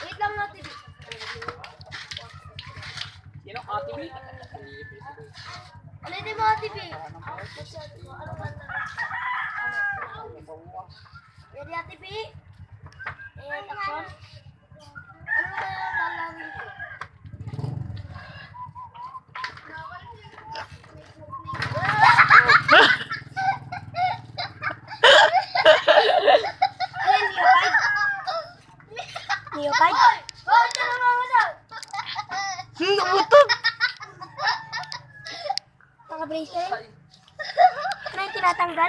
Wait lang natin. Sino ate B? Ano din mga TV? Ano ba na? Yan yung TV. Action. Ano ba yung lalangin ko? Neopard? Bakit ka namamalag? Butog! Naka-brace ka rin? Ano yung tinatanggal?